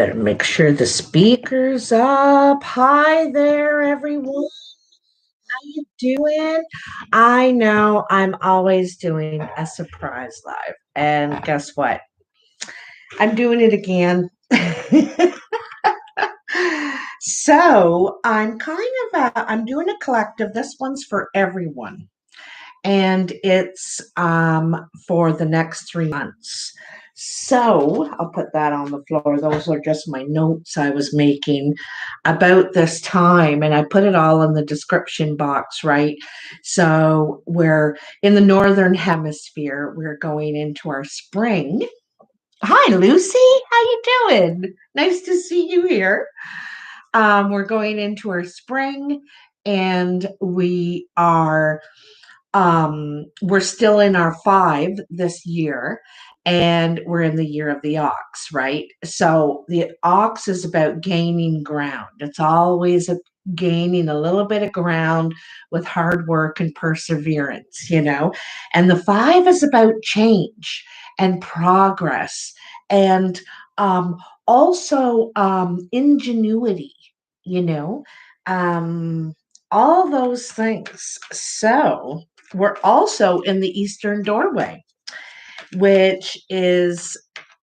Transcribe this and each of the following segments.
Better make sure the speaker's up. Hi there, everyone. How you doing? I know I'm always doing a surprise live. And guess what? I'm doing it again. So I'm doing a collective. This one's for everyone. And it's for the next 3 months. So I'll put that on the floor. Those are just my notes I was making about this time, and I put it all in the description box, right? So we're in the northern hemisphere. We're going into our spring. Hi, Lucy. How you doing? Nice to see you here. We're going into our spring, and we're still in our 5 this year, and we're in the year of the ox, right? So the ox is about gaining ground. It's always gaining a little bit of ground with hard work and perseverance. And the 5 is about change and progress and also ingenuity, you know, um, all those things. So we're also in the eastern doorway, which is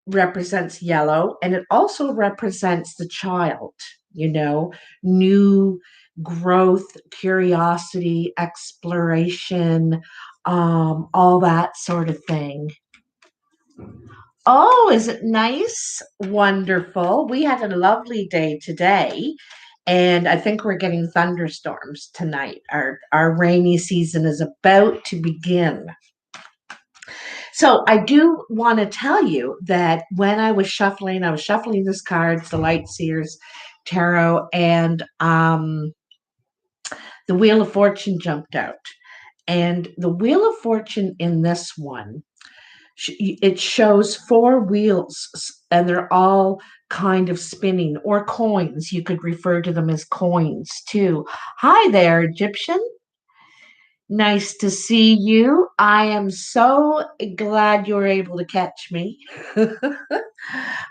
represents yellow, and it also represents the child, new growth, curiosity, exploration, all that sort of thing. Oh, is it nice? Wonderful. We had a lovely day today, and I think we're getting thunderstorms tonight. Our rainy season is about to begin. So I do want to tell you that when I was shuffling this cards, the Light Seers Tarot, and the Wheel of Fortune jumped out. And the Wheel of Fortune in this one, it shows 4 wheels, and they're all kind of spinning, or coins. You could refer to them as coins too. Hi there, Egyptian. Nice to see you. I am so glad you were able to catch me.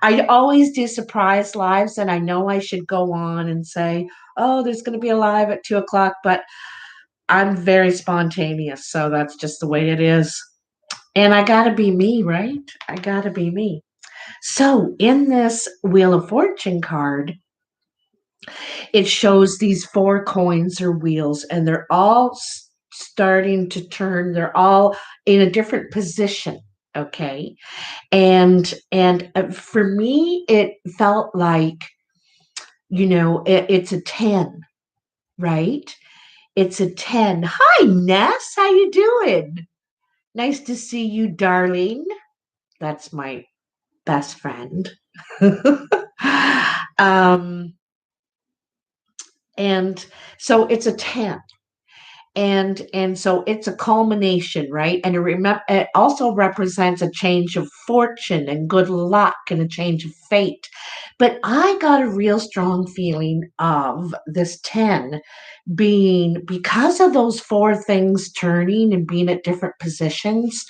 I always do surprise lives, and I know I should go on and say, oh, there's going to be a live at 2 o'clock, but I'm very spontaneous, so that's just the way it is. And I got to be me, right? I got to be me. So in this Wheel of Fortune card, it shows these 4 coins or wheels, and they're all starting to turn. They're all in a different position. Okay. And for me, it felt like, it's a 10, right? It's a 10. Hi, Ness. How you doing? Nice to see you, darling. That's my best friend. um, and so it's a 10. And so it's a culmination, right? And it also represents a change of fortune and good luck and a change of fate. But I got a real strong feeling of this 10 being, because of those 4 things turning and being at different positions,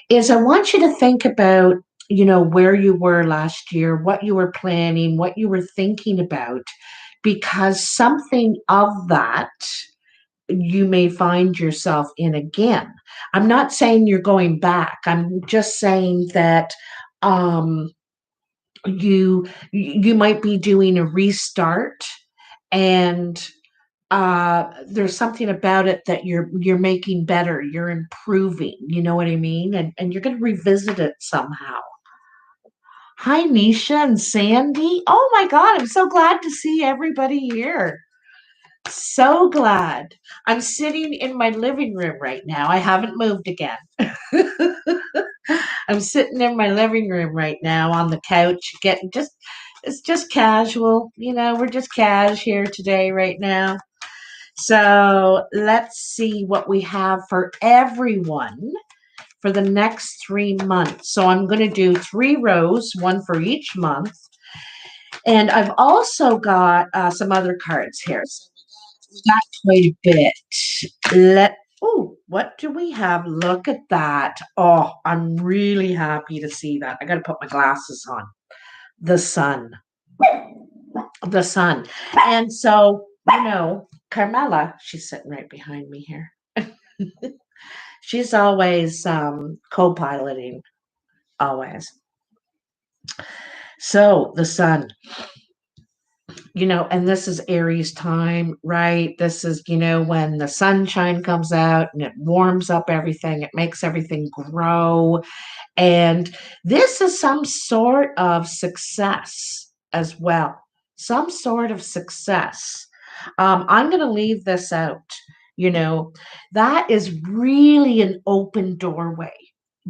is I want you to think about, where you were last year, what you were planning, what you were thinking about, because something of that you may find yourself in again. I'm not saying you're going back. I'm just saying that um, you might be doing a restart, and there's something about it that you're making better. You're improving. You know what I mean? And you're going to revisit it somehow. Hi, Nisha and Sandy. Oh my God, I'm so glad to see everybody here. So glad. I'm sitting in my living room right now. I haven't moved again. I'm sitting in my living room right now on the couch, it's just casual. We're just cash here today, right now. So let's see what we have for everyone for the next 3 months. So I'm going to do 3 rows, one for each month. And I've also got some other cards here. So we got quite a bit. What do we have? Look at that. Oh, I'm really happy to see that. I got to put my glasses on. The sun. the sun. And so, Carmela, she's sitting right behind me here. She's always co-piloting, always. So the sun, and this is Aries time, right? This is, when the sunshine comes out and it warms up everything, it makes everything grow. And this is some sort of success as well, some sort of success. I'm going to leave this out. That is really an open doorway,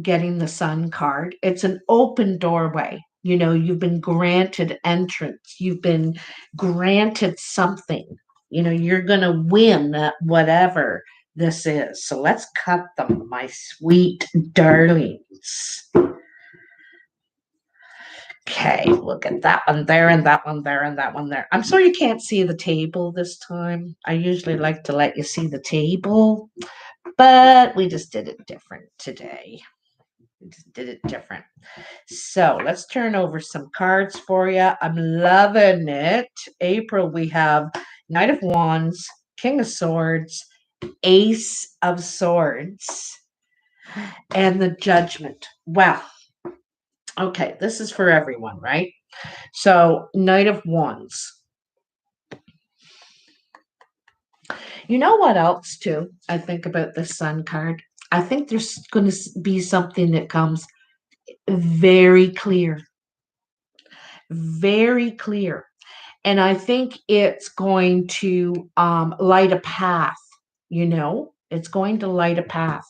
getting the sun card. It's an open doorway. You've been granted entrance, you've been granted something. You're going to win at whatever this is. So let's cut them, my sweet darlings. Okay, look at that one there and that one there and that one there. I'm sorry you can't see the table this time. I usually like to let you see the table, but we just did it different today. We just did it different. So let's turn over some cards for you. I'm loving it. April, we have Knight of Wands, King of Swords, Ace of Swords, and the Judgment. Wow. Okay, this is for everyone, right? So, Knight of Wands. You know what else, too, I think about the Sun card? I think there's going to be something that comes very clear, very clear. And I think it's going to light a path, it's going to light a path.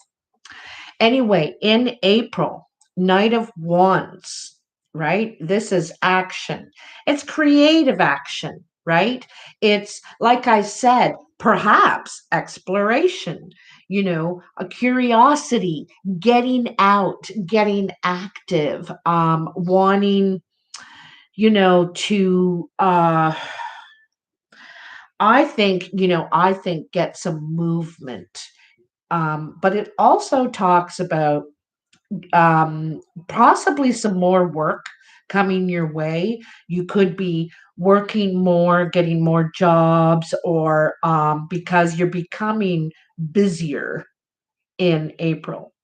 Anyway, in April, Knight of Wands, right? This is action. It's creative action, right? It's, like I said, perhaps exploration, a curiosity, getting out, getting active, wanting, to I think get some movement. But it also talks about possibly some more work coming your way. You could be working more, getting more jobs, or because you're becoming busier in April.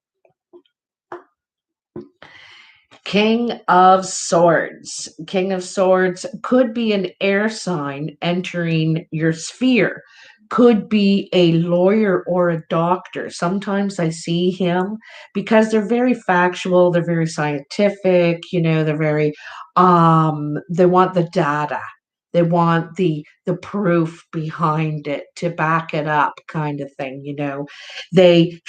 King of Swords. King of Swords could be an air sign entering your sphere, could be a lawyer or a doctor. Sometimes I see him because they're very factual, they're very scientific, they're very they want the data. They want the proof behind it to back it up, kind of thing, they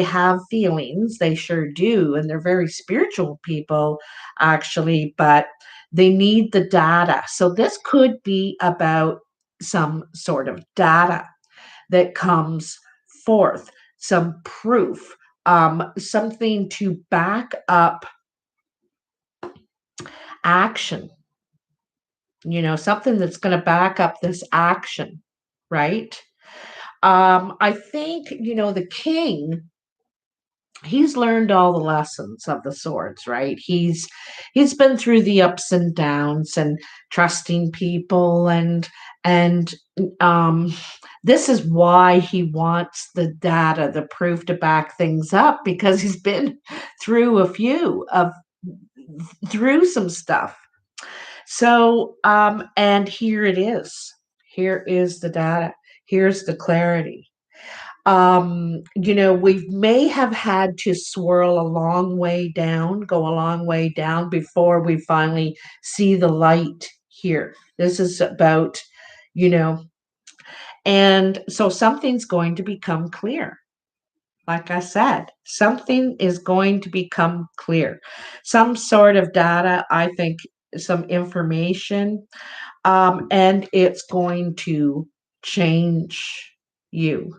have feelings, they sure do, and they're very spiritual people, actually, but they need the data. So this could be about some sort of data that comes forth, some proof, something to back up action, something that's going to back up this action, right? I think, the king, he's learned all the lessons of the swords, right? He's been through the ups and downs and trusting people, and this is why he wants the data, the proof to back things up, because he's been through through some stuff. So and here it is. Here is the data. Here's the clarity. We may have had to swirl a long way down, go a long way down before we finally see the light here. This is about, and so something's going to become clear. Like I said, something is going to become clear. Some sort of data, I think, some information, and it's going to change you.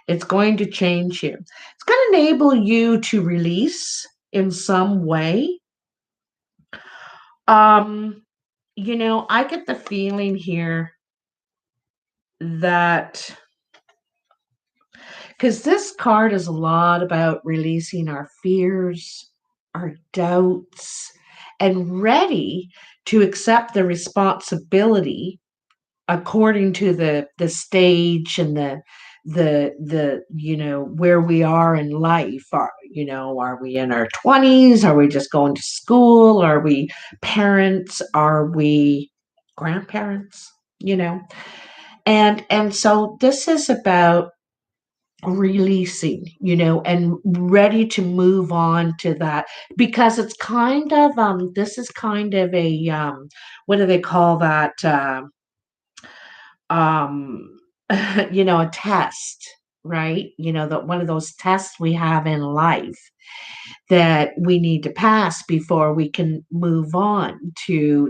It's going to change you. It's going to enable you to release in some way. I get the feeling here that, because this card is a lot about releasing our fears, our doubts, and ready to accept the responsibility according to the stage and the where we are in life. Are we in our 20s? Are we just going to school? Are we parents? Are we grandparents? And so this is about releasing, and ready to move on to that, because it's kind of this is kind of a what do they call that, um a test, right? That one of those tests we have in life that we need to pass before we can move on to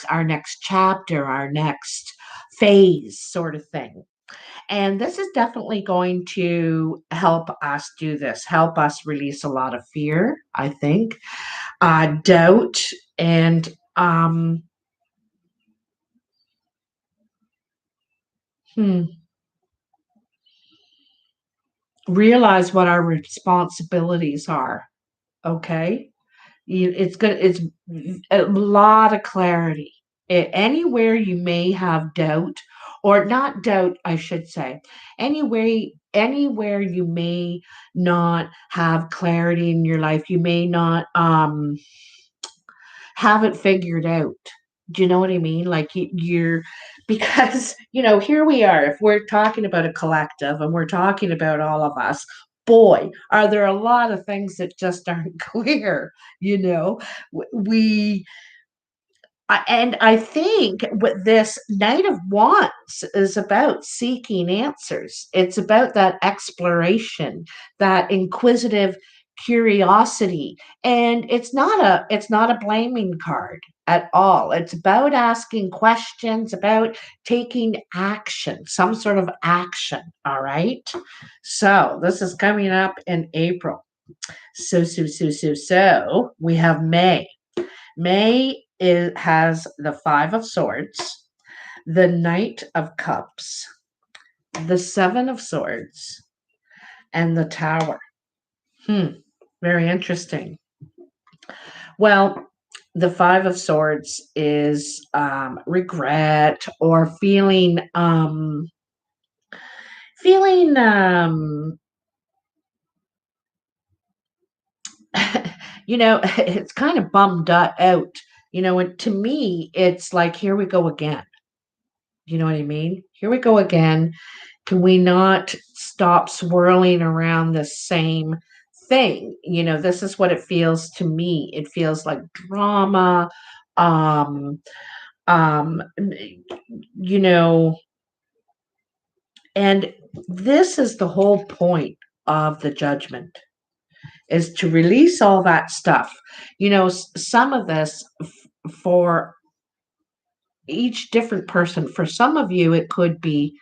our next chapter, our next phase, sort of thing. And this is definitely going to help us do this, help us release a lot of fear, I think, doubt, and hmm, realize what our responsibilities are. Okay. It's a lot of clarity. Anywhere you may have doubt, or not doubt, I should say, anywhere you may not have clarity in your life, you may not have it figured out. Do you know what I mean? Like you're, because, here we are. If we're talking about a collective and we're talking about all of us, boy, are there a lot of things that just aren't clear. We and I think what this Knight of Wands is about, seeking answers. It's about that exploration, that inquisitive curiosity. And it's not a blaming card at all. It's about asking questions, about taking action, some sort of action. All right. So this is coming up in April. So we have May. Has the Five of Swords, the Knight of Cups, the Seven of Swords, and the Tower. Hmm, very interesting. Well, the Five of Swords is regret, or feeling it's kind of bummed out. And to me, it's like, here we go again. You know what I mean? Here we go again. Can we not stop swirling around the same thing? This is what it feels to me. It feels like drama. Um, um, you know, and this is the whole point of the judgment, is to release all that stuff. Some of this, for each different person, for some of you, it could be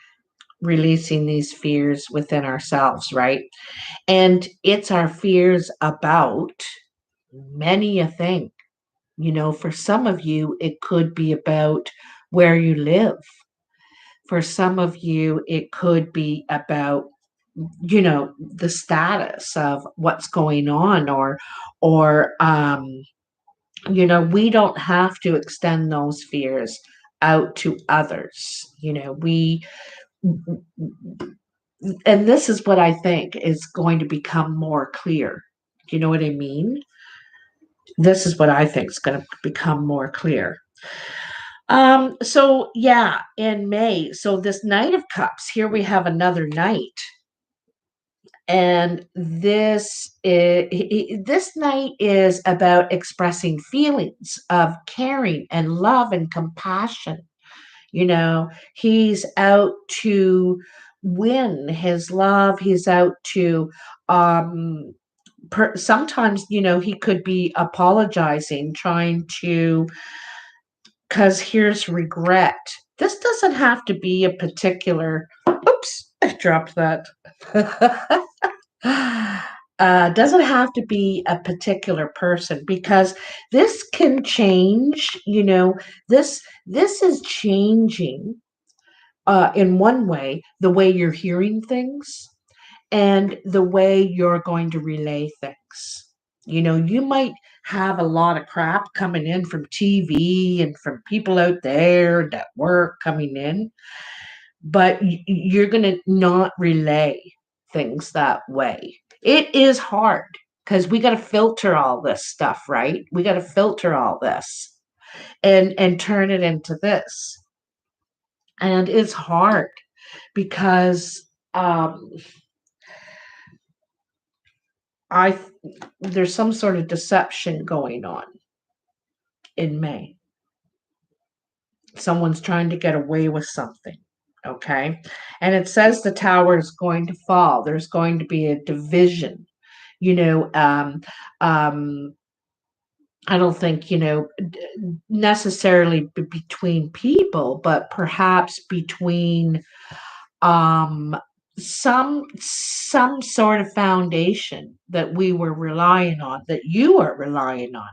releasing these fears within ourselves, right? And it's our fears about many a thing. For some of you, it could be about where you live. For some of you, it could be about, the status of what's going on, or we don't have to extend those fears out to others. And this is what I think is going to become more clear. Do you know what I mean? This is what I think is going to become more clear. So yeah, in May, so this Knight of Cups, here we have another knight. And this night is about expressing feelings of caring and love and compassion. He's out to win his love. He's out to sometimes, he could be apologizing, trying to, because here's regret. This doesn't have to be a particular, oops, I dropped that. Doesn't have to be a particular person, because this can change. This is changing, in one way, the way you're hearing things and the way you're going to relay things. You might have a lot of crap coming in from TV and from people out there and at work coming in, but you're going to not relay things that way. It is hard because we got to filter all this stuff, right? We got to filter all this and turn it into this. And it's hard because I there's some sort of deception going on in May. Someone's trying to get away with something. Okay. And it says the tower is going to fall. There's going to be a division, you know. Um, I don't think, necessarily between people, but perhaps between um, some sort of foundation that we were relying on, that you are relying on.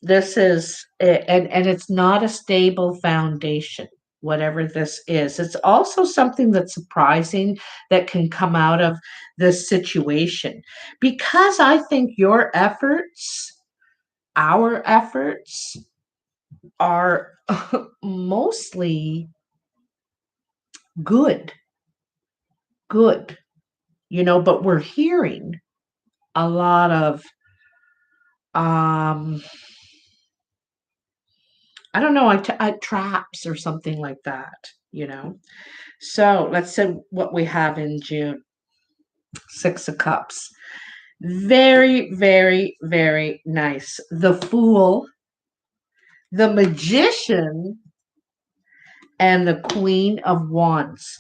This is and it's not a stable foundation, whatever this is. It's also something that's surprising that can come out of this situation, because I think your efforts, our efforts, are mostly good, good, but we're hearing a lot of I don't know, traps or something like that. So let's see what we have in June. Six of Cups. Very, very, very nice. The Fool, the Magician, and the Queen of Wands.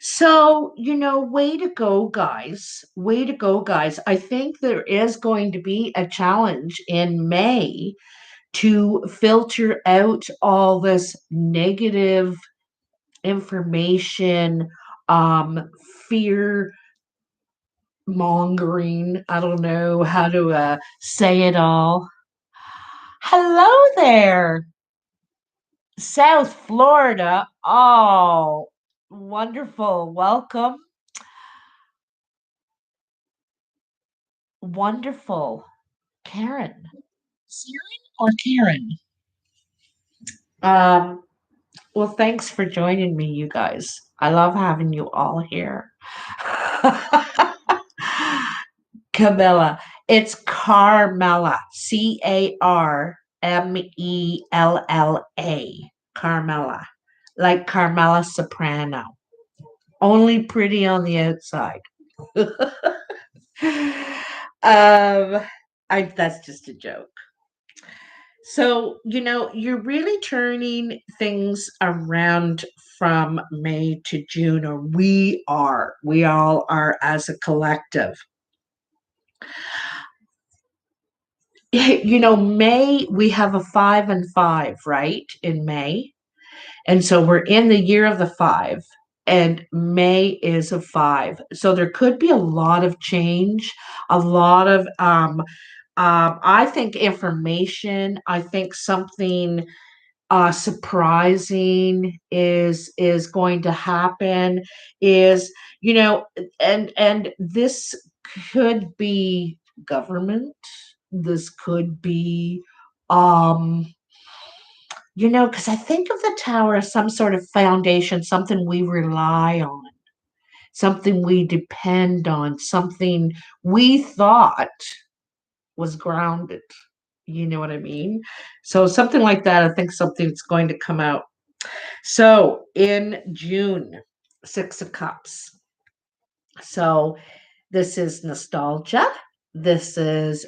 So, way to go, guys. Way to go, guys. I think there is going to be a challenge in May to filter out all this negative information, fear mongering. I don't know how to say it all. Hello there, South Florida. Oh, wonderful. Welcome. Wonderful. Karen. Siren or Karen? Um, well, thanks for joining me, you guys. I love having you all here. Camilla. It's Carmela. Carmella. Carmela. Like Carmela Soprano. Only pretty on the outside. That's just a joke. So, you're really turning things around from May to June, or we all are as a collective. May, we have a 5 and 5, right? In May. And so we're in the year of the 5, and May is a 5. So there could be a lot of change, a lot of, I think, information. I think something surprising is going to happen. Is and this could be government. This could be because I think of the tower as some sort of foundation, something we rely on, something we depend on, something we thought was grounded. You know what I mean? So something like that, I think something's going to come out. So in June, Six of Cups. So this is nostalgia. This is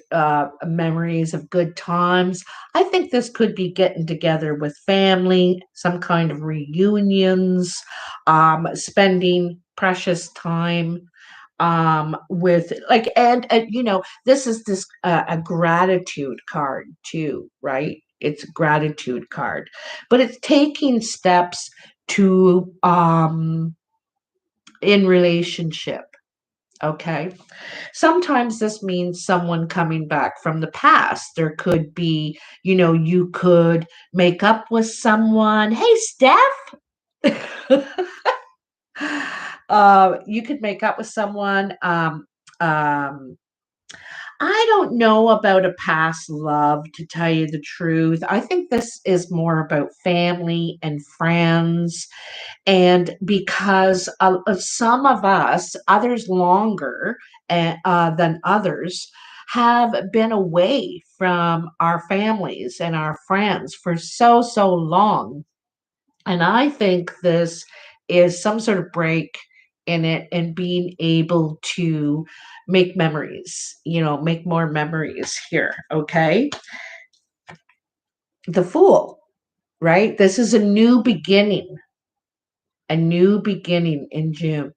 memories of good times. I think this could be getting together with family, some kind of reunions, spending precious time with and this is a gratitude card too, right? It's a gratitude card, but it's taking steps to in relationship. Okay. Sometimes this means someone coming back from the past. There could be, you could make up with someone. Hey, Steph. You could make up with someone. I don't know about a past love, to tell you the truth. I think this is more about family and friends. And because some of us, others longer than others, have been away from our families and our friends for so, so long. And I think this is some sort of break in it and being able to make memories, make more memories here. Okay. The Fool, right? This is a new beginning in June.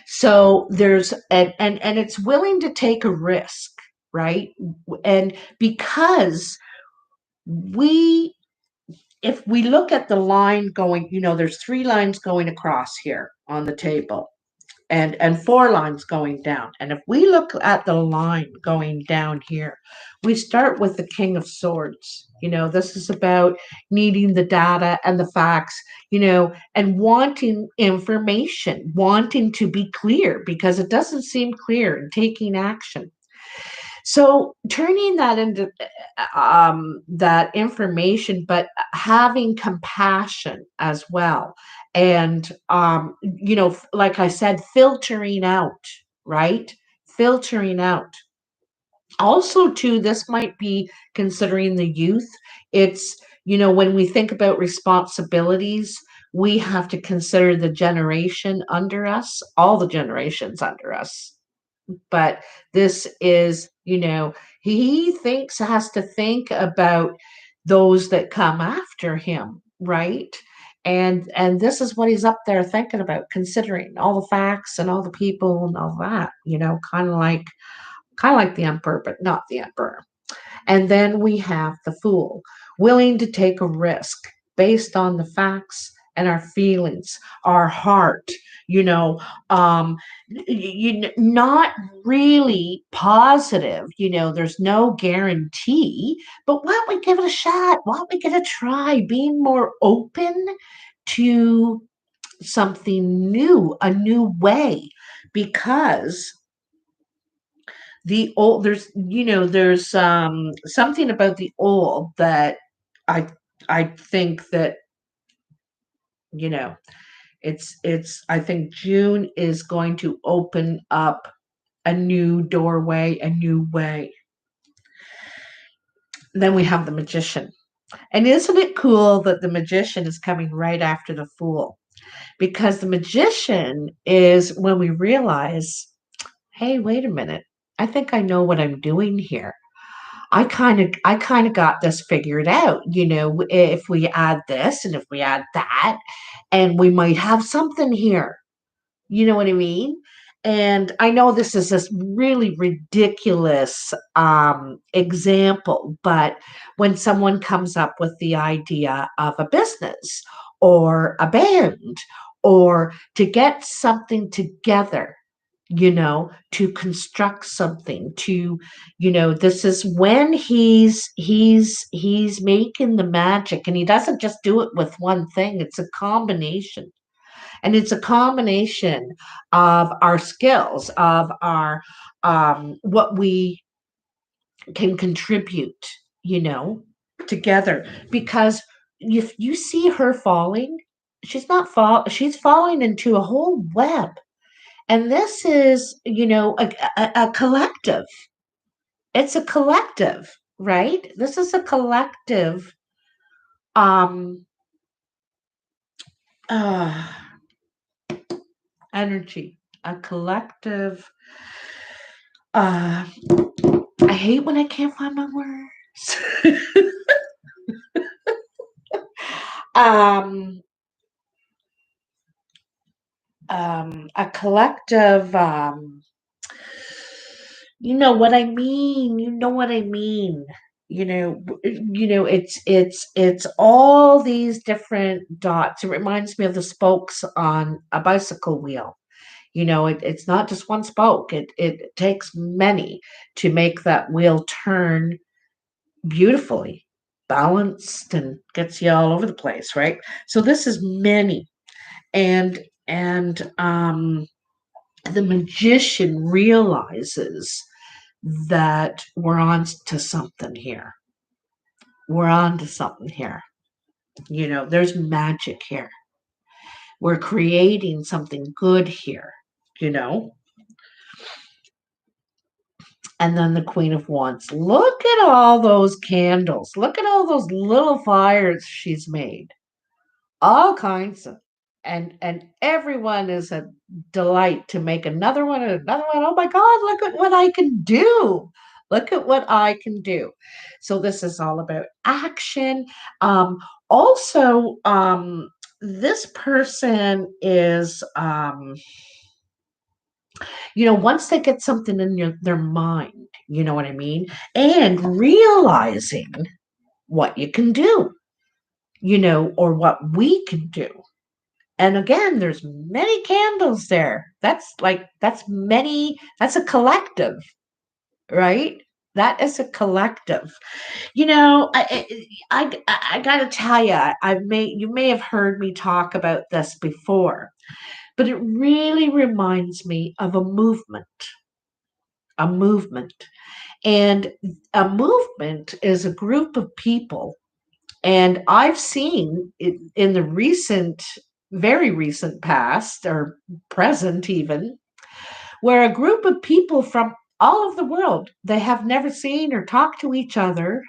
So there's, and it's willing to take a risk, right? And because we, if we look at the line going, there's 3 lines going across here on the table, and 4 lines going down. And if we look at the line going down here, we start with the King of Swords. This is about needing the data and the facts, and wanting information, wanting to be clear because it doesn't seem clear, and taking action. So turning that into that information, but having compassion as well. And, like I said, filtering out, right? Filtering out. Also, too, this might be considering the youth. It's, when we think about responsibilities, we have to consider the generation under us, all the generations under us. But this is, he thinks has to think about those that come after him, right? And this is what he's up there thinking about, considering all the facts and all the people and all that, kind of like the emperor, but not the emperor. And then we have the Fool, willing to take a risk based on the facts and our feelings, our heart, you know, um, not really positive, there's no guarantee, but why don't we give it a shot? Why don't we give it a try? Being more open to something new, a new way, because the old there's something about the old that i I think that you know it's I think June is going to open up a new doorway, a new way. Then we have the Magician, and isn't it cool that the Magician is coming right after the Fool? Because the Magician is when we realize, hey, wait a minute, I think I know what I'm doing here. I kind of got this figured out. If we add this and if we add that, and we might have something here. You know what I mean? And I know this is this really ridiculous example, but when someone comes up with the idea of a business or a band or to get something together, to construct something, this is when he's making the magic, and he doesn't just do it with one thing. It's a combination, and it's a combination of our skills, of our what we can contribute, you know together. Because if you see her falling, she's falling into a whole web. And this is, a collective. It's a collective, right? This is a collective um uh energy, a collective uh I hate when I can't find my words. um a collective, you know what I mean. It's all these different dots. It reminds me of the spokes on a bicycle wheel. It's not just one spoke. It takes many to make that wheel turn beautifully, balanced, and gets you all over the place, right? So this is many. And the Magician realizes that we're on to something here. We're on to something here. There's magic here. We're creating something good here, you know? And then the Queen of Wands. Look at all those candles. Look at all those little fires she's made. All kinds of, and everyone is a delight to make another one and another one. Oh my God, look at what I can do. Look at what I can do. So this is all about action. Also, this person is once they get something in their mind, you know what I mean? And realizing what you can do, or what we can do. And again, there's many candles there. That's many, that's a collective, right? That is a collective. I gotta tell you, you may have heard me talk about this before, but it really reminds me of a movement. A movement. And a movement is a group of people. And I've seen it in the very recent past or present even, where a group of people from all over the world, they have never seen or talked to each other,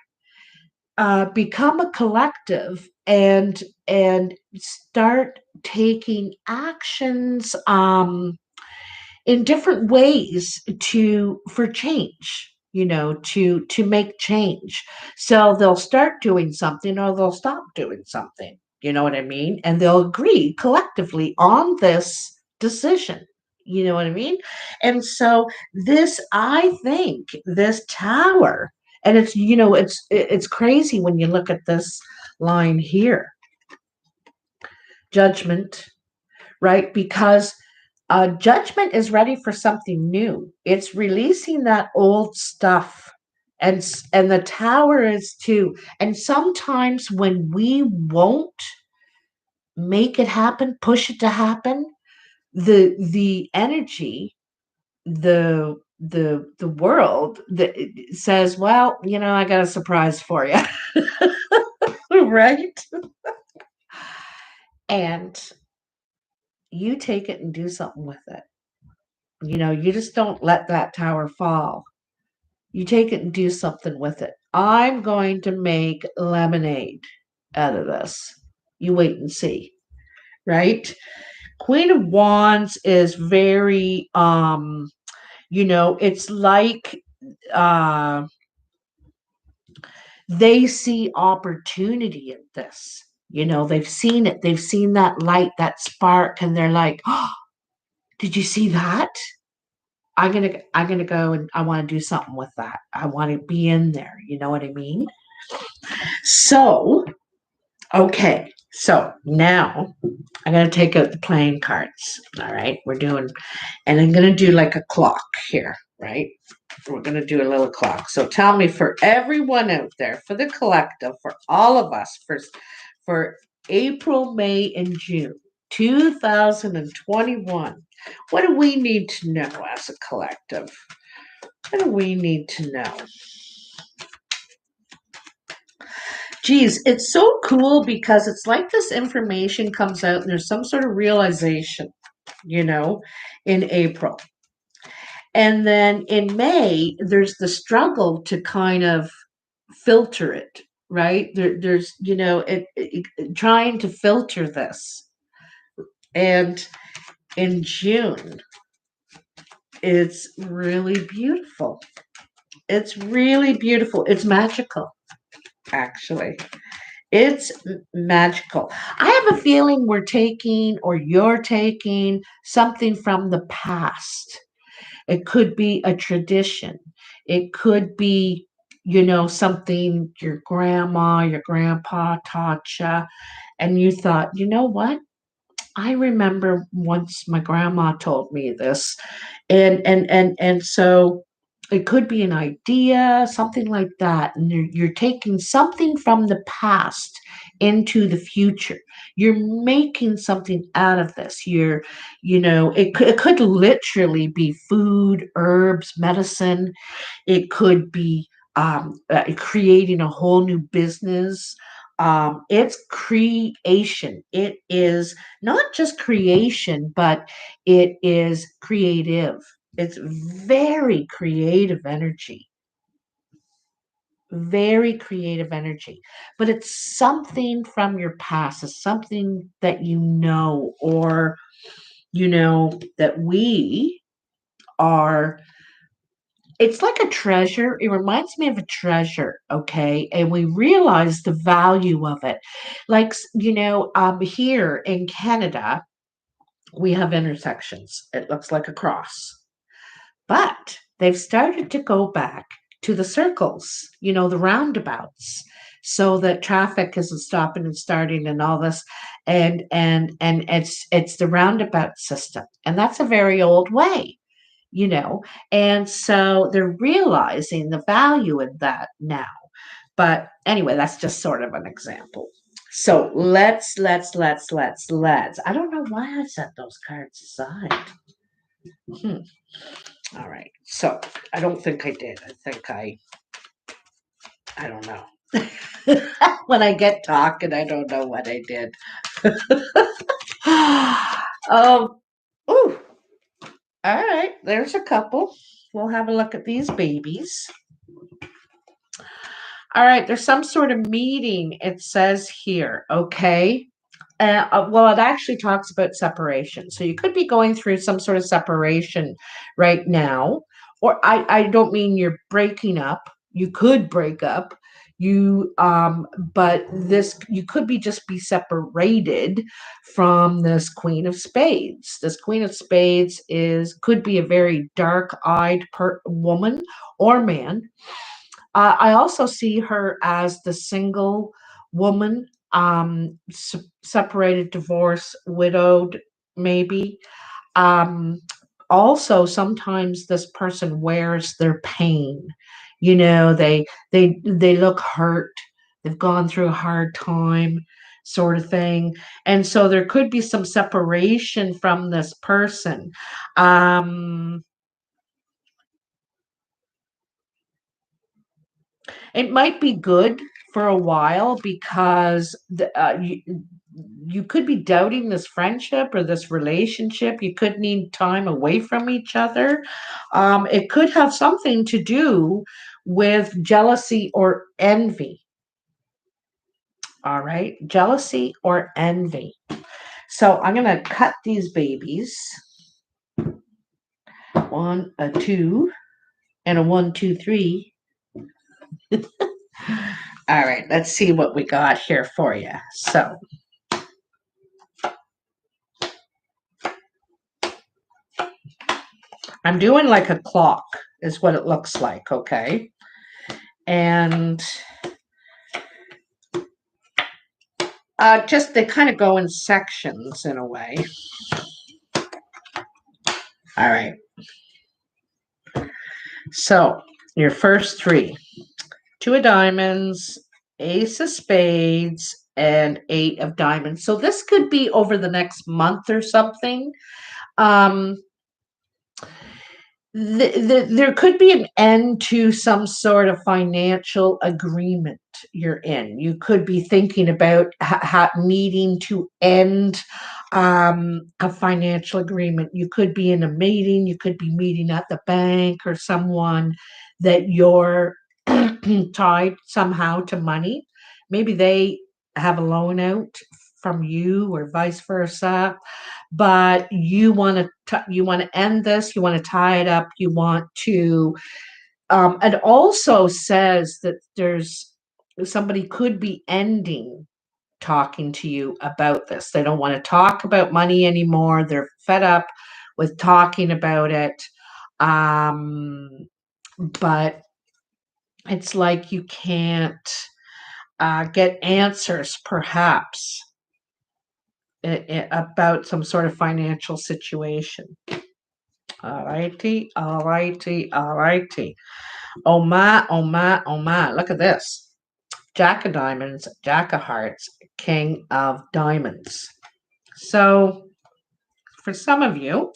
become a collective and start taking actions in different ways for change, to make change. So they'll start doing something or they'll stop doing something, you know what I mean? And they'll agree collectively on this decision, you know what I mean? And so I think this tower, and it's crazy when you look at this line here, judgment, right? Because judgment is ready for something new. It's releasing that old stuff, and the tower is too. And sometimes when we won't make it happen, push it to happen, the energy, the world that says, well, I got a surprise for you. Right? And you take it and do something with it. You just don't let that tower fall. You take it and do something with it. I'm going to make lemonade out of this. You wait and see, right? Queen of Wands is very it's like uh they see opportunity in this. They've seen it. They've seen that light, that spark, and they're like, "Oh, did you see that? I'm gonna go and I want to do something with that. I want to be in there." You know what I mean? So, okay. So now I'm gonna take out the playing cards. All right, and I'm gonna do like a clock here, right? We're gonna do a little clock. So tell me, for everyone out there, for the collective, for all of us, for April, May, and June 2021. What do we need to know as a collective? What do we need to know? Geez, it's so cool because it's like this information comes out and there's some sort of realization, in April. And then in May, there's the struggle to kind of filter it, right? There's, trying to filter this. And in June, it's really beautiful. It's really beautiful. It's magical, actually. It's magical. I have a feeling we're taking, or you're taking, something from the past. It could be a tradition. It could be, something your grandma, your grandpa taught you. And you thought, you know what? I remember once my grandma told me this. And so it could be an idea, something like that. And you're taking something from the past into the future. You're making something out of this. It could literally be food, herbs, medicine. It could be creating a whole new business. It's creation. It is not just creation, but it is creative. It's very creative energy, very creative energy. But it's something from your past, it's something that or that we are. It's like a treasure. It reminds me of a treasure, okay? And we realize the value of it. Like, here in Canada, we have intersections. It looks like a cross. But they've started to go back to the circles, the roundabouts, so that traffic isn't stopping and starting and all this. And it's the roundabout system. And that's a very old way, you know. And so they're realizing the value in that now. But anyway, that's just sort of an example. So let's. I don't know why I set those cards aside. Hmm. All right. So I don't think I did. I don't know. When I get talking, I don't know what I did. um, ooh, all right. There's a couple. We'll have a look at these babies. All right. There's some sort of meeting, it says here. Okay. Well, it actually talks about separation. So you could be going through some sort of separation right now. Or I don't mean you're breaking up. You could break up. But this, you could be separated from this Queen of Spades. This Queen of Spades could be a very dark-eyed woman or man. I also see her as the single woman, separated, divorced, widowed, maybe. Um, Also, sometimes this person wears their pain. They look hurt. They've gone through a hard time, sort of thing, and so there could be some separation from this person. Um, It might be good for a while because you could be doubting this friendship or this relationship. You could need time away from each other. It could have something to do with jealousy or envy. All right, jealousy or envy. So I'm going to cut these babies. One, a two, and a one, two, three. All right, let's see what we got here for you. So I'm doing like a clock is what it looks like, okay? And just they kind of go in sections in a way. All right. So your first three: two of diamonds, ace of spades, and eight of diamonds. So this could be over the next month or something. Um, there could be an end to some sort of financial agreement you're in. You could be thinking about needing to end a financial agreement. You could be in a meeting. You could be meeting at the bank or someone that you're tied somehow to money. Maybe they have a loan out from you or vice versa, but you want to end this, you want to tie it up, you want to it also says that there's somebody could be ending talking to you about this. They don't want to talk about money anymore. They're fed up with talking about it. um but it's like you can't get answers, perhaps, about some sort of financial situation. All righty, all righty, all righty. Oh my, oh my, oh my. Look at this. Jack of diamonds, Jack of hearts, King of diamonds. So, for some of you,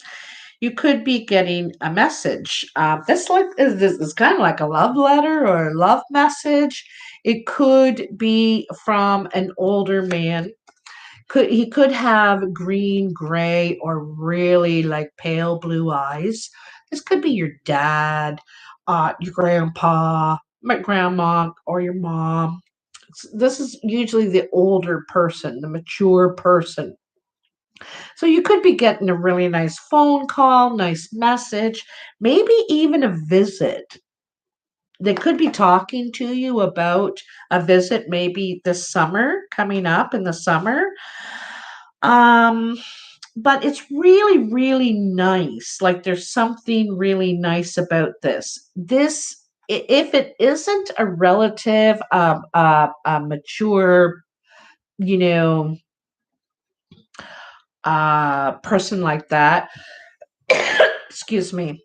you could be getting a message. This is kind of like a love letter or a love message. It could be from an older man. He could have green, gray, or really like pale blue eyes. This could be your dad, your grandpa, my grandma, or your mom. This is usually the older person, the mature person. So you could be getting a really nice phone call, nice message, maybe even a visit. They could be talking to you about a visit maybe this summer, coming up in the summer. Um, but it's really, really nice. Like there's something really nice about this. If it isn't a relative, a mature, you know, person like that, excuse me,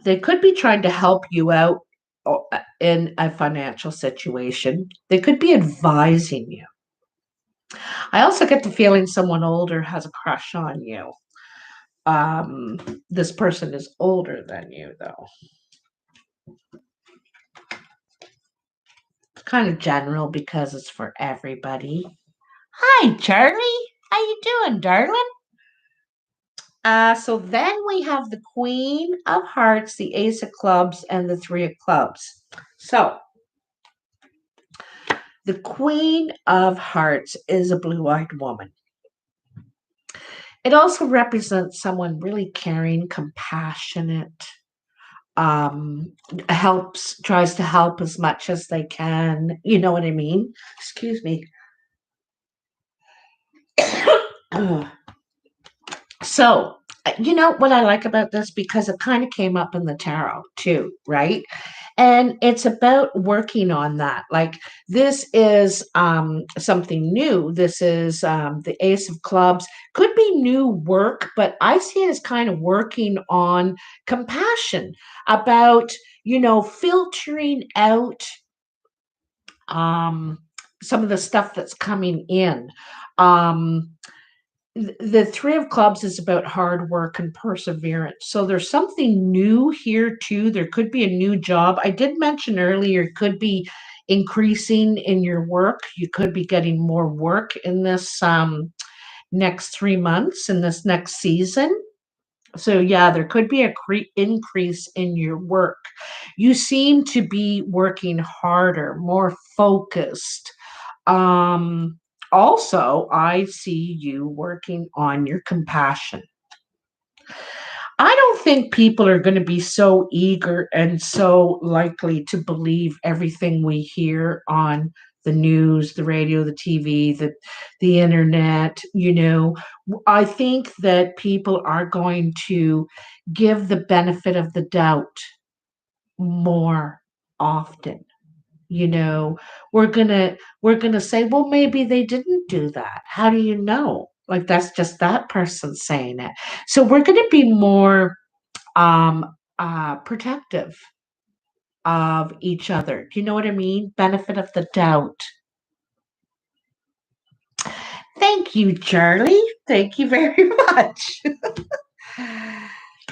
they could be trying to help you out in a financial situation. They could be advising you. I also get the feeling someone older has a crush on you. Um, this person is older than you, though. It's kind of general because it's for everybody. Hi, Charlie. How you doing, darling? So then we have the Queen of Hearts, the Ace of Clubs, and the Three of Clubs. So the Queen of Hearts is a blue-eyed woman. It also represents someone really caring, compassionate, um, tries to help as much as they can. You know what I mean? Excuse me. So, you know what I like about this because it kind of came up in the tarot too, right? And it's about working on that. Like this is something new. This is the Ace of Clubs. Could be new work, but I see it as kind of working on compassion about, filtering out um, some of the stuff that's coming in. Um, the Three of Clubs is about hard work and perseverance. So there's something new here too. There could be a new job. I did mention earlier, it could be increasing in your work. You could be getting more work in this next 3 months, in this next season. So yeah, there could be a increase in your work. You seem to be working harder, more focused. um, Also, I see you working on your compassion. I don't think people are going to be so eager and so likely to believe everything we hear on the news, the radio, the TV, the internet. I think that people are going to give the benefit of the doubt more often. you know we're gonna say, well, maybe they didn't do that. How do you know? Like, that's just that person saying it. So we're gonna be more um protective of each other. Do you know what I mean? Benefit of the doubt. Thank you, Charlie. Thank you very much.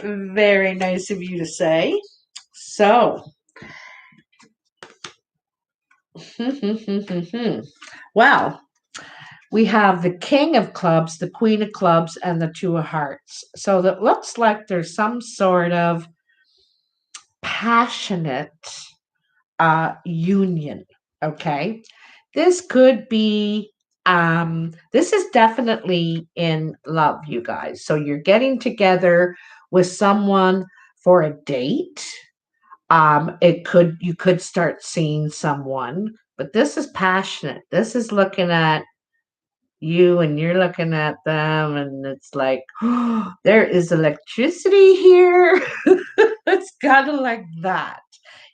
Very nice of you to say. So well, we have the King of Clubs, the Queen of Clubs, and the Two of Hearts. So that looks like there's some sort of passionate union. Okay. This could be, this is definitely in love, you guys. So you're getting together with someone for a date. You could start seeing someone, but this is passionate. This is looking at you and you're looking at them, and it's like, oh, there is electricity here. It's kind of like that.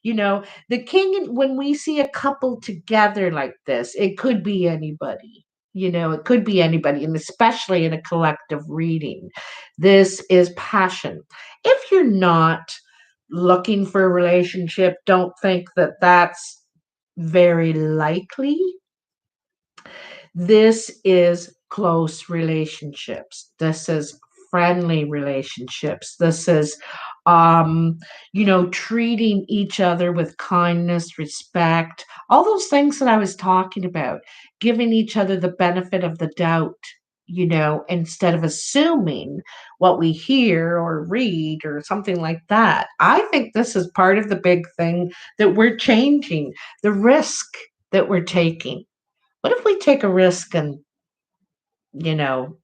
The king, when we see a couple together like this, it could be anybody. It could be anybody, and especially in a collective reading. This is passion. If you're not looking for a relationship, don't think that that's very likely. This is close relationships. This is friendly relationships. This is, um, treating each other with kindness, respect, all those things that I was talking about, giving each other the benefit of the doubt, instead of assuming what we hear or read or something like that. I think this is part of the big thing that we're changing, the risk that we're taking. What if we take a risk and, you know,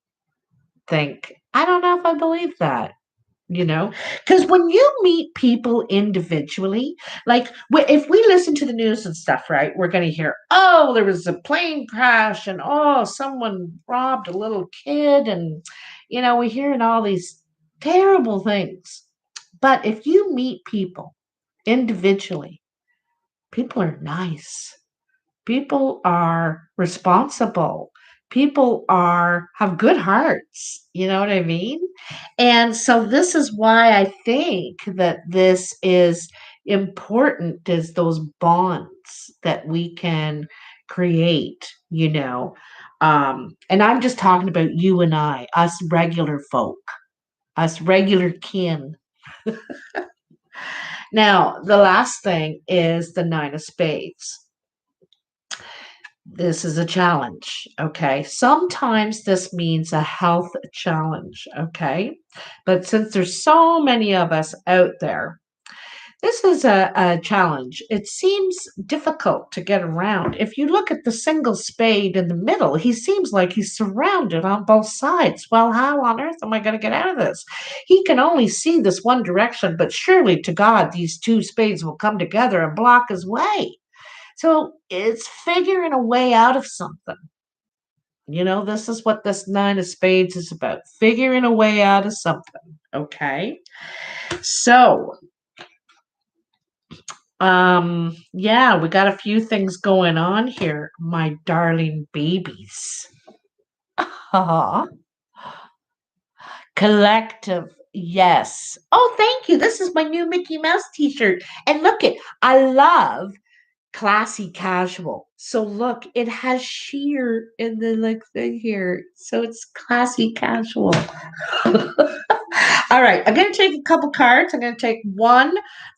think, I don't know if I believe that, you know? Because when you meet people individually, like if we listen to the news and stuff, right, we're going to hear, oh, there was a plane crash and oh, someone robbed a little kid. And, we're hearing all these terrible things. But if you meet people individually, people are nice. People are responsible. People are have good hearts. You know what I mean? And so this is why I think that this is important, is those bonds that we can create, and I'm just talking about you and I, us regular folk, us regular kin. Now, the last thing is the nine of spades. This is a challenge, okay? Sometimes this means a health challenge, okay? But since there's so many of us out there, this is a challenge. It seems difficult to get around. If you look at the single spade in the middle, he seems like he's surrounded on both sides. Well, how on earth am I going to get out of this? He can only see this one direction, but surely to God, these two spades will come together and block his way. So it's figuring a way out of something. This is what this nine of spades is about, figuring a way out of something. Okay. So, yeah, we got a few things going on here, my darling babies. Aw. Collective. Yes. Oh, thank you. This is my new Mickey Mouse t-shirt. And look it, I love classy casual. So look, it has sheer in the like thing here. So it's classy casual. All right, I'm going to take a couple cards. I'm going to take one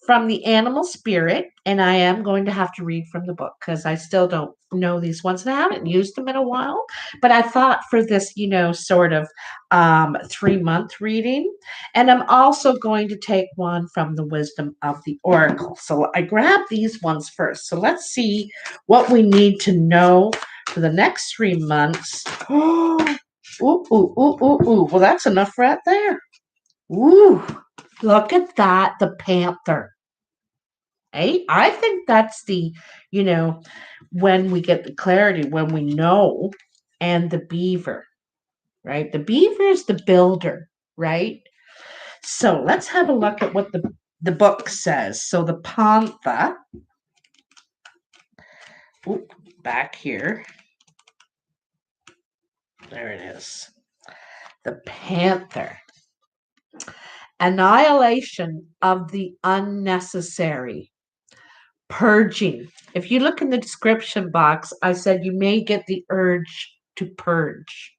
from the animal spirit, and I am going to have to read from the book because I still don't know these ones and I haven't used them in a while. But I thought for this, sort of 3-month reading, and I'm also going to take one from the wisdom of the oracle. So I grabbed these ones first. So let's see what we need to know for the next 3 months. Ooh, ooh, ooh, ooh, ooh. Well, that's enough right there. Ooh, look at that, the panther. Hey, I think that's you know, when we get the clarity, when we know, and the beaver, right? The beaver is the builder, right? So let's have a look at what the book says. So the panther, back here, there it is. The panther. Annihilation of the unnecessary. Purging. If you look in the description box, I said you may get the urge to purge.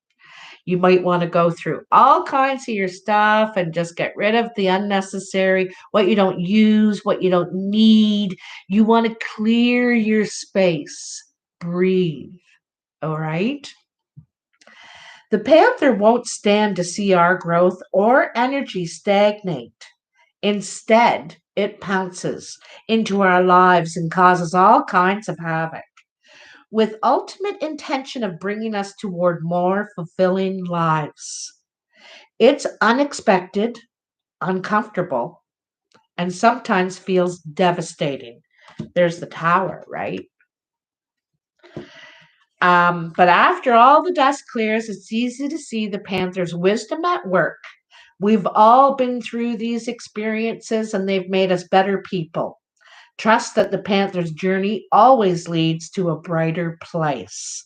You might want to go through all kinds of your stuff and just get rid of the unnecessary, what you don't use, what you don't need. You want to clear your space. Breathe. All right? The panther won't stand to see our growth or energy stagnate. Instead, it pounces into our lives and causes all kinds of havoc, with ultimate intention of bringing us toward more fulfilling lives. It's unexpected, uncomfortable, and sometimes feels devastating. There's the tower, right? But after all the dust clears, it's easy to see the panther's wisdom at work. We've all been through these experiences and they've made us better people. Trust that the panther's journey always leads to a brighter place.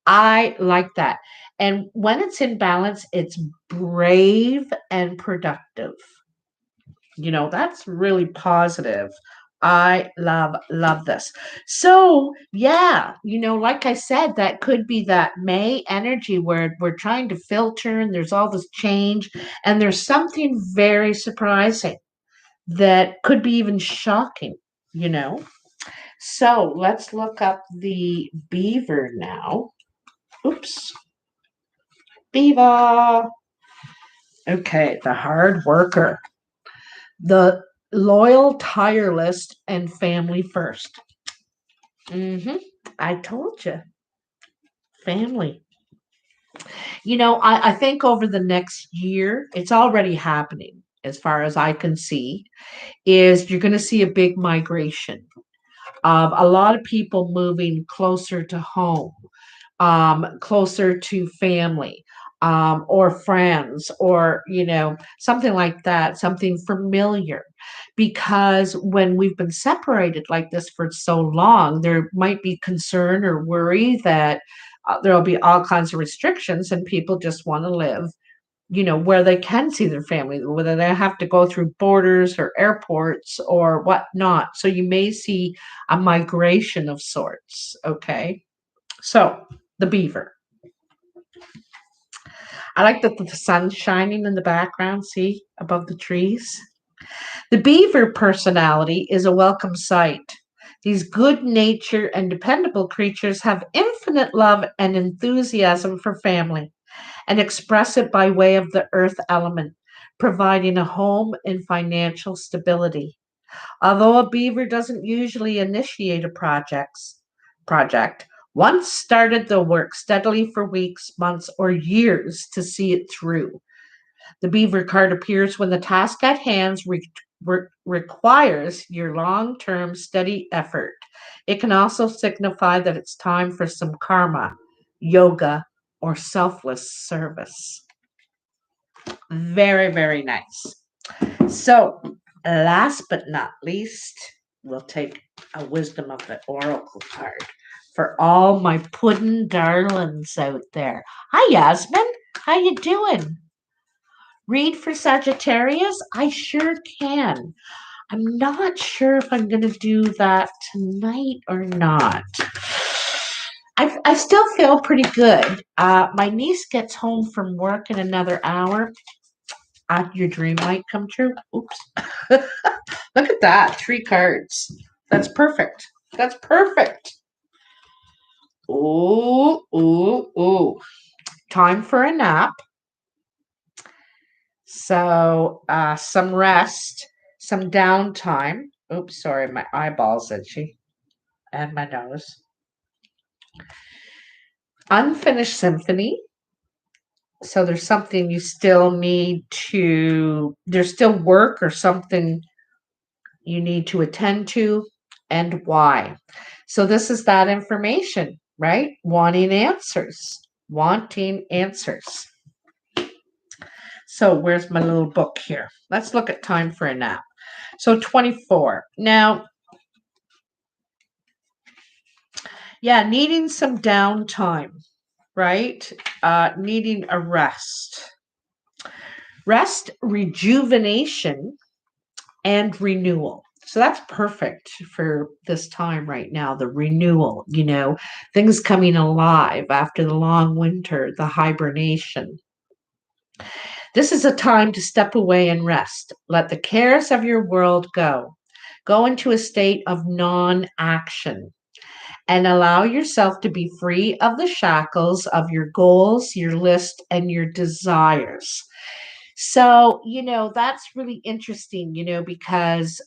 I like that. And when it's in balance, it's brave and productive. That's really positive. I love this. So, yeah, like I said, that could be that May energy where we're trying to filter and there's all this change and there's something very surprising that could be even shocking, you know? So, let's look up the beaver now. Oops. Beaver. Okay, the hard worker. The loyal, tireless, and family first. hmm I told you, family. I think over the next year, it's already happening as far as I can see, is you're going to see a big migration of a lot of people moving closer to home, closer to family, or friends, or, something like that, something familiar. Because when we've been separated like this for so long, there might be concern or worry that there'll be all kinds of restrictions and people just want to live where they can see their family, whether they have to go through borders or airports or whatnot. So you may see a migration of sorts. Okay. So the beaver. I like that the sun's shining in the background, see, above the trees. The beaver personality is a welcome sight. These good natured and dependable creatures have infinite love and enthusiasm for family and express it by way of the earth element, providing a home and financial stability. Although a beaver doesn't usually initiate a project, once started, they'll work steadily for weeks, months, or years to see it through. The beaver card appears when the task at hand requires your long term steady effort. It can also signify that it's time for some karma, yoga, or selfless service. Very, very nice. So, last but not least, we'll take a wisdom of the oracle card for all my puddin' darlings out there. Hi, Yasmin. How you doing? Read for Sagittarius? I sure can. I'm not sure if I'm going to do that tonight or not. I still feel pretty good. My niece gets home from work in another hour. Your dream might come true. Oops. Look at that. 3 cards. That's perfect. That's perfect. Ooh, ooh, ooh. Time for a nap. So, some rest, some downtime. Oops, sorry, my eyeballs itchy. And my nose. Unfinished symphony. So there's something you still need there's still work or something you need to attend to, and why. So this is that information, right? Wanting answers. Wanting answers. So where's my little book here? Let's look at time for a nap. So 24. Now, yeah, needing some downtime, right? Needing a rest. Rest, rejuvenation, and renewal. So that's perfect for this time right now, the renewal, things coming alive after the long winter, the hibernation. This is a time to step away and rest. Let the cares of your world go. Go into a state of non action and allow yourself to be free of the shackles of your goals, your list, and your desires. So, that's really interesting, because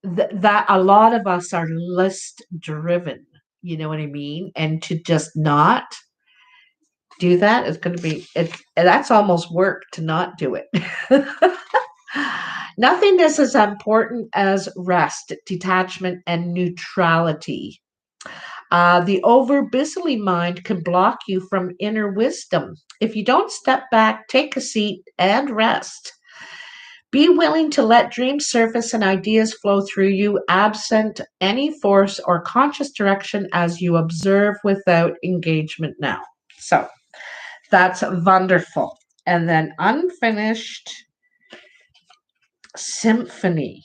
that a lot of us are list driven, you know what I mean? And to just not do that is going to be that's almost work to not do it. Nothing is as important as rest, detachment, and neutrality. The over busily mind can block you from inner wisdom. If you don't step back, take a seat, and rest, be willing to let dreams surface and ideas flow through you, absent any force or conscious direction as you observe without engagement now. So that's wonderful. And then unfinished symphony.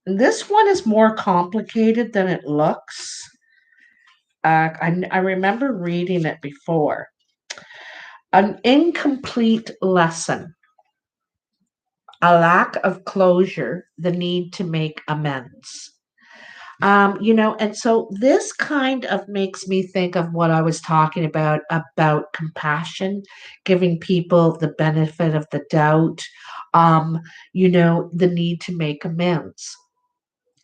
This one is more complicated than it looks. I remember reading it before. An incomplete lesson, a lack of closure, the need to make amends. And so this kind of makes me think of what I was talking about compassion, giving people the benefit of the doubt, the need to make amends.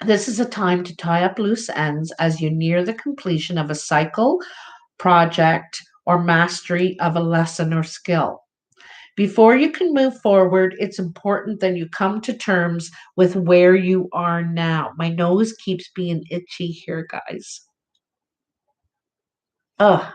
This is a time to tie up loose ends as you near the completion of a cycle, project, or mastery of a lesson or skill. Before you can move forward, it's important that you come to terms with where you are now. My nose keeps being itchy here, guys. Ugh.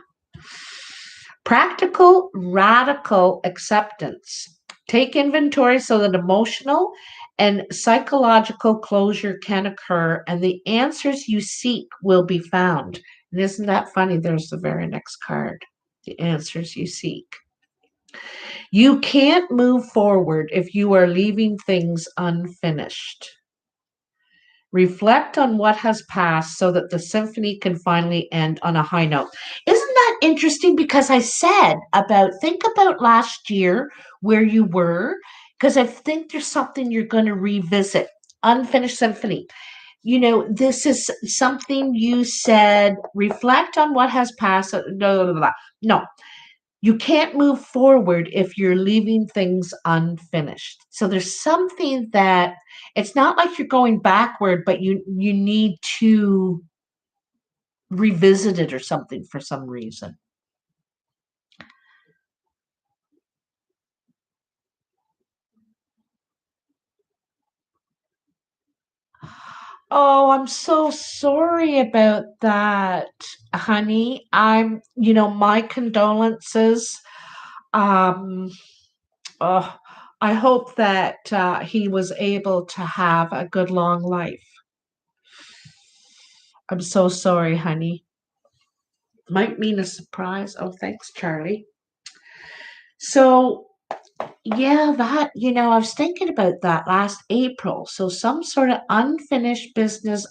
Practical, radical acceptance. Take inventory so that emotional and psychological closure can occur and the answers you seek will be found. And isn't that funny? There's the very next card. The answers you seek. You can't move forward if you are leaving things unfinished. Reflect on what has passed so that the symphony can finally end on a high note. Isn't that interesting? Because I said think about last year where you were, because I think there's something you're going to revisit. Unfinished symphony. This is something you said, reflect on what has passed. No, you can't move forward if you're leaving things unfinished. So there's something that it's not like you're going backward, but you need to revisit it or something for some reason. Oh, I'm so sorry about that, honey. My condolences. Um, oh, I hope that he was able to have a good long life. I'm so sorry, honey. Might mean a surprise. Oh, thanks, Charlie. So, yeah, I was thinking about that last April. So, some sort of unfinished business,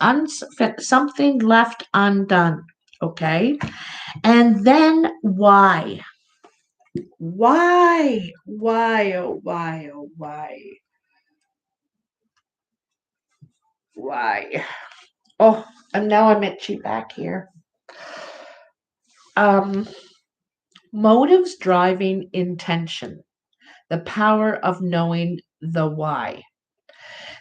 something left undone. Okay. And then why? Why? Why? Oh, why? Oh, why? Why? Oh, and now I'm itchy back here. Um, Motives driving intention. The power of knowing the why.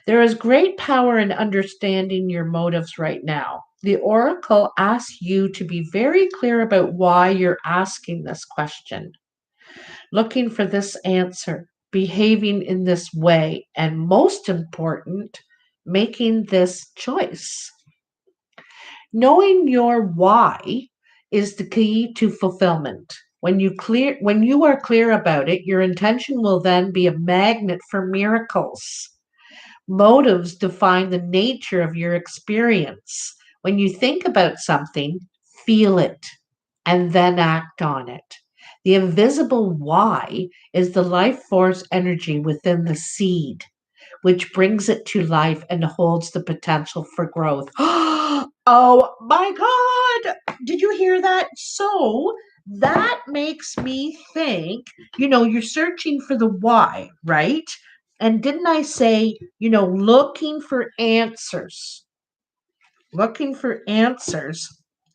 There is great power in understanding your motives right now. The oracle asks you to be very clear about why you're asking this question, looking for this answer, behaving in this way, and most important, making this choice. Knowing your why is the key to fulfillment. When you are clear about it, your intention will then be a magnet for miracles. Motives define the nature of your experience. When you think about something, feel it and then act on it. The invisible why is the life force energy within the seed, which brings it to life and holds the potential for growth. Oh my God. Did you hear that? So that makes me think, you're searching for the why, right? And didn't I say, looking for answers,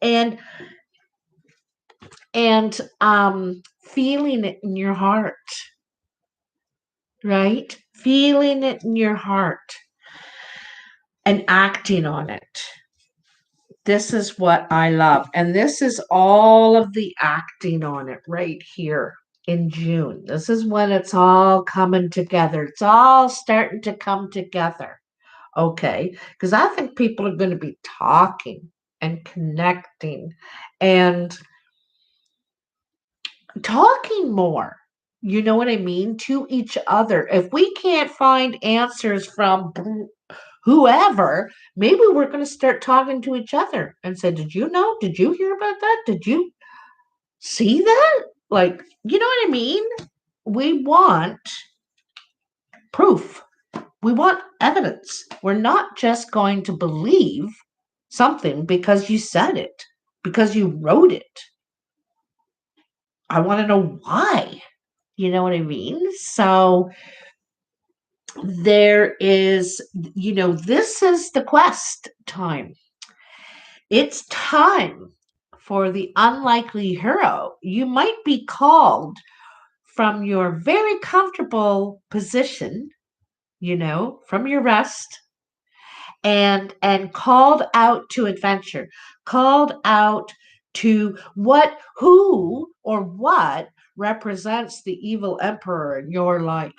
and feeling it in your heart, right? Feeling it in your heart and acting on it. This is what I love. And this is all of the acting on it right here in June. This is when it's all coming together. It's all starting to come together. Okay. Because I think people are going to be talking and connecting and talking more. You know what I mean? To each other. If we can't find answers from whoever, maybe we're going to start talking to each other and say, did you know? Did you hear about that? Did you see that? Like, you know what I mean? We want proof. We want evidence. We're not just going to believe something because you said it, because you wrote it. I want to know why. You know what I mean? So there is, this is the quest time. It's time for the unlikely hero. You might be called from your very comfortable position, from your rest, and called out to adventure, called out to who or what represents the evil emperor in your life.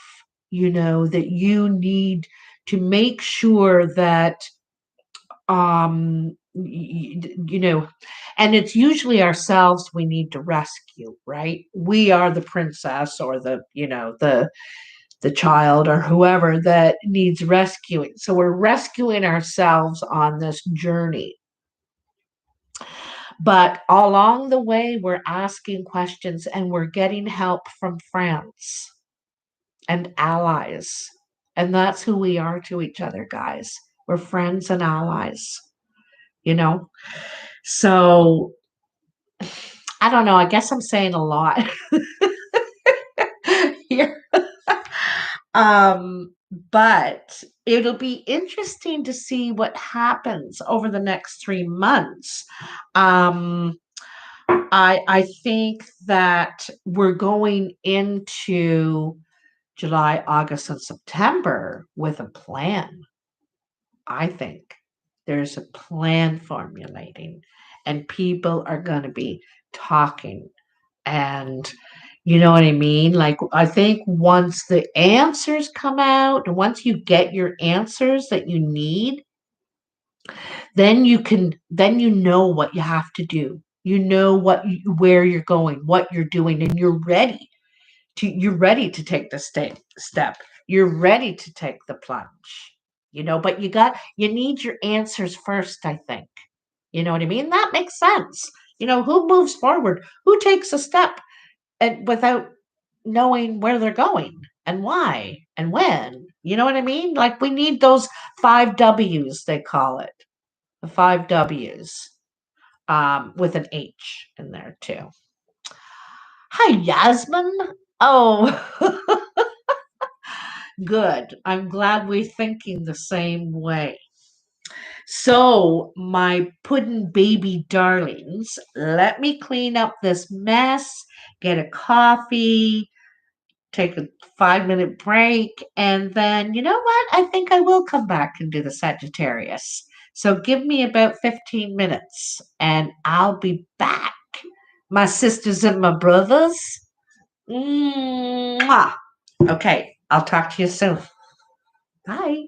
That you need to make sure that and it's usually ourselves we need to rescue, right? We are the princess or the child or whoever that needs rescuing. So we're rescuing ourselves on this journey. But along the way, we're asking questions and we're getting help from friends and allies. And that's who we are to each other, guys. We're friends and allies, you know? So I don't know. I guess I'm saying a lot here. But it'll be interesting to see what happens over the next 3 months. I think that we're going into July, August, and September with a plan. I think there's a plan formulating, and people are going to be talking. And you know what I mean? Like, I think once the answers come out, once you get your answers that you need, then you know what you have to do. You know where you're going, what you're doing, and you're ready to take the step. You're ready to take the plunge. But you need your answers first, I think. You know what I mean? That makes sense. Who moves forward? Who takes a step and without knowing where they're going and why and when? You know what I mean? Like, we need those 5 W's, they call it. The 5 W's, with an H in there too. Hi, Yasmin. Oh, good. I'm glad we're thinking the same way. So, my puddin' baby darlings, let me clean up this mess, get a coffee, take a 5-minute break, and then, you know what? I think I will come back and do the Sagittarius. So give me about 15 minutes and I'll be back. My sisters and my brothers. Mwah. Okay, I'll talk to you soon. Bye.